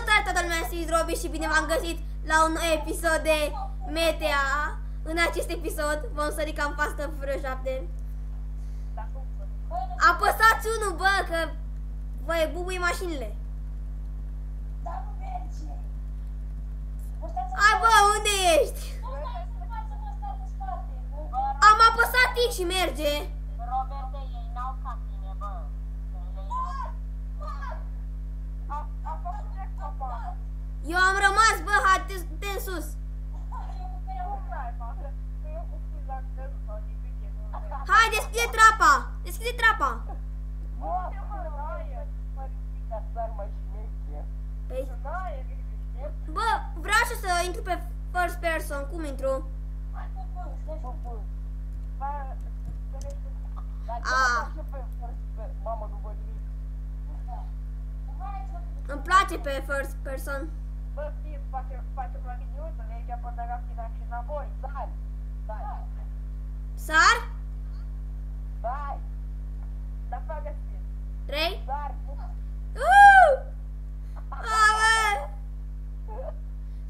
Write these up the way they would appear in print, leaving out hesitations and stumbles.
Salutare toată lumea, sunt Robi și bine v-am găsit la un nou episod de MTA. În acest episod vom sări cam Fast and Furious 7. Apăsați unul, bă, că vă bubuie mașinile. Hai, bă, unde ești? Am apăsat X și merge. Roberte, ei n-au ca tine, bă. Eu am rămas, bă, hai, te în sus. Hai, deschide trapa. Deschide trapa. Păi, bă, vreau și să intru pe first person. Cum intru? Îmi place pe first person. Bă, Steve, face la minută, mergea până la final și înapoi, sari. Sar? Sari. Dar facă Steve. 3? Sari.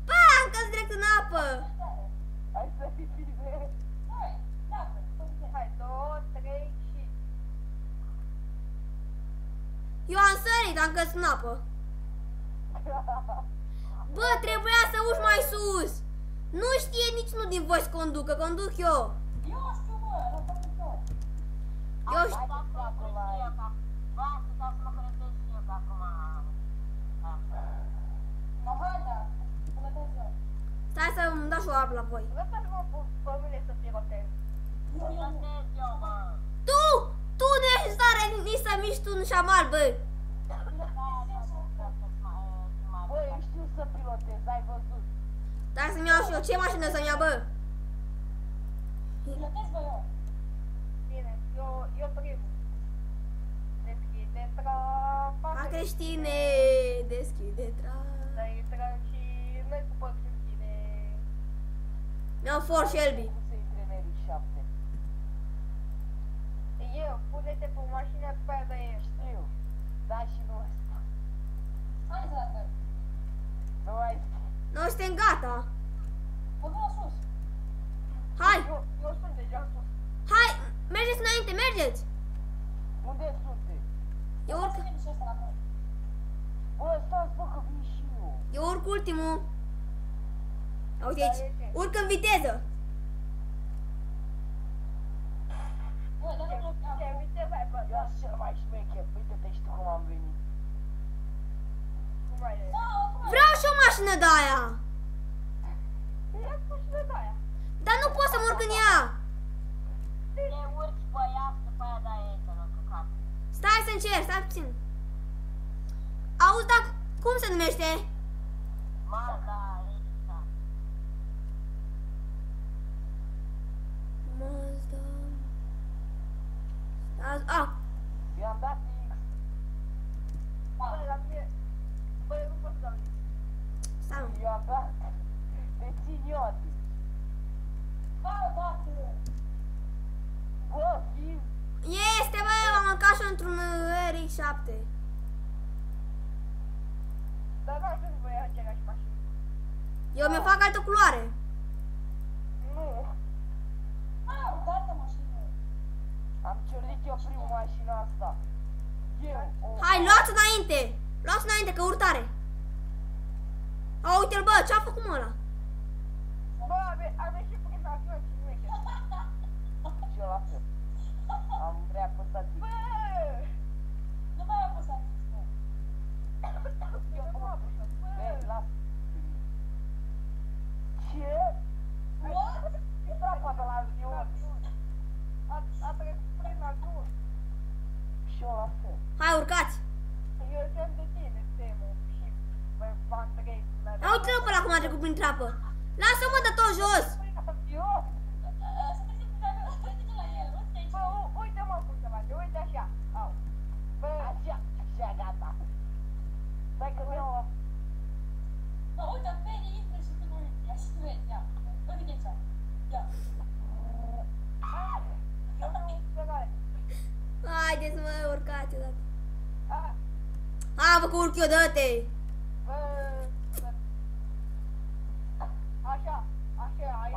Bă, am căzut direct în apă. Hai să fii bine. Hai, 2, 3 și... Eu am sărit, am căzut în apă. Bă, trebuia să urci mai sus. Nu știe niciunul din voi să conducă, conduc eu. Eu știu, mă, Eu știu. Stai să-mi dau și o apă la voi. Lăsați-mă pe mine să pilotez. Tu nu ești stare nici să miști un șamal, bă. Bă, eu știu să pilotez, ai văzut. Stai să-mi iau și eu. Ce mașină să-mi iau, bă? Bine, eu primul. Deschide trapa. A, creștine, deschide trap. Să intrăm și noi cu păcătine. Mi-au Ford Shelby. Să intre în R7. Eu, pune-te pe mașină pe aia de aia. Știu. Da, și nu ăsta. Hai să dată. Nu ai. Noi suntem gata. Mă vreau sus. Hai, Eu sunt deja sus. hai, mergeți înainte, mergeți. Unde sunteți? Eu urc, Să vin și ăsta la noi. Bă, stați, bă, că vin și eu. eu urc ultimul. Uite aici, urc în viteză. Bă, dar nu bloc. Ce viteză ai, bă? Eu sunt cel mai șmecher. Uite-te și tu cum am venit. Cum ai e? Vreau și o mașină de aia. Ia spus și de aia. Dar nu pot să mă urc în ea. Te urci pe ea și după aia dai ei să răcăcat. Stai să încerc, stai puțin. Auzi, dar cum se numește? Mazda, X-a. Mazda. I-am dat X. Bă, la mine... Bă, eu nu pot să dau X. Stai, mă. I-am dat... Te țin eu, ati. Hai, bate. Bă, fii... Este, bă, am mâncat și într-un RX-7. Dar nu ajung voi aceleași mașini. Eu mi-o fac altă culoare. Nu. Hai, dată mașină. Am ciorlit eu primul mașina asta. Eu. Hai, luați înainte. Luați înainte, că urtare. A, uite-l, bă, ce-a făcut mă ăla? Bă, am ieșit prin avion și nu e chiar. Și eu la fel. Am reapăsat X. Bă! Nu mai apăsat X, bă. Eu nu am apăsat. Bă, las. Ce? What? E trapa de la avion. A trecut prin avion. Și eu la fel. Hai, urcați. Eu gen de tine, Temo. Și bă, v-am trăit. A, uite-l pe ăla cum a trecut prin trapă. Lasă-mă de tot jos. Prin avion. Să te simți pe uite-te la el, uite aici. Bă, uite-mă cum se face, uite așa. Au. Bă, așa, gata. Stai că mi-au... Bă, uite, Penny intră și tu nu uite. Ia și tu vezi, ia. Uite aici. Ia. Eu nu înțeleg. Haideți, mă, urcați odată. Ah, Hai, bă, că urc eu, dă-te. bă, Așa, ai.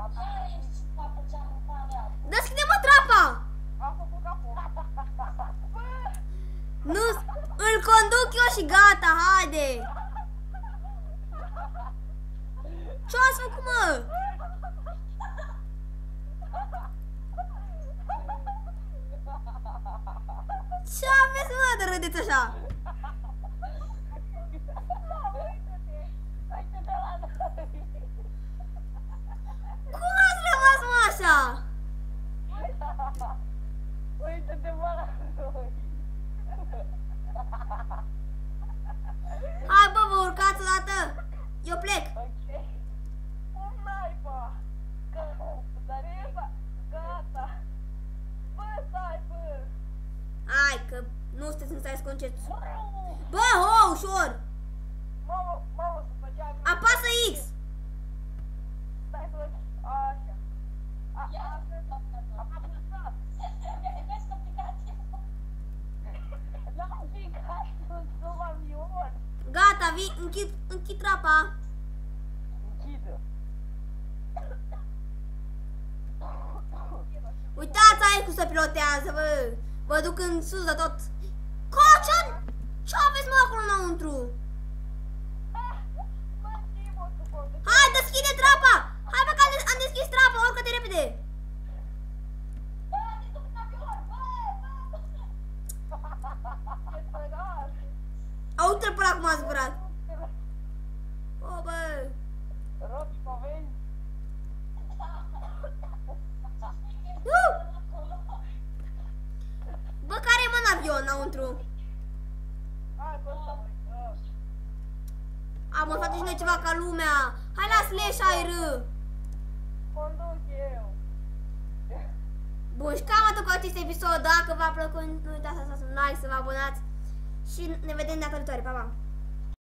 Deschide-mă trapa! Am făcut capul. Nu, îl conduc eu și gata, haide! Ce ați făcut, mă? Ce aveți, mă, de râdeți așa? Cum ați rămas, mă, așa? Uite-te, mă la noi. Hai, bă, vă urcați odată? Eu plec. Ok. Un naiba. Dar e gata. Bă, stai, bă. Hai, că nu sunteți în stare să conceți. Bă, ho, ușor! Mamă, să făceam. Apasă X! Stai să văd. Așa. Am apăsat. N-am picat, sunt sub avion. Gata, închid trapa. Închidă. Uitați aici cum se pilotează, bă. Vă duc în sus de tot. Ce aveți, mă, acolo înăuntru? Hai, deschide trapa! Hai, bă, că am deschis trapa, urcă-te repede! Uite-l pe ăla cum a zburat. O, bă. Robi, poveni. Bă, care-i, mă, în avion înăuntru? Hai, bă, stai. Am mă, face și noi ceva ca lumea. Hai la slash aer. Conduc eu. Bun, și cam atât cu acest episod. Dacă v-a plăcut, nu uitați să dați un like, să vă abonați. Și ne vedem data viitoare. Pa, pa!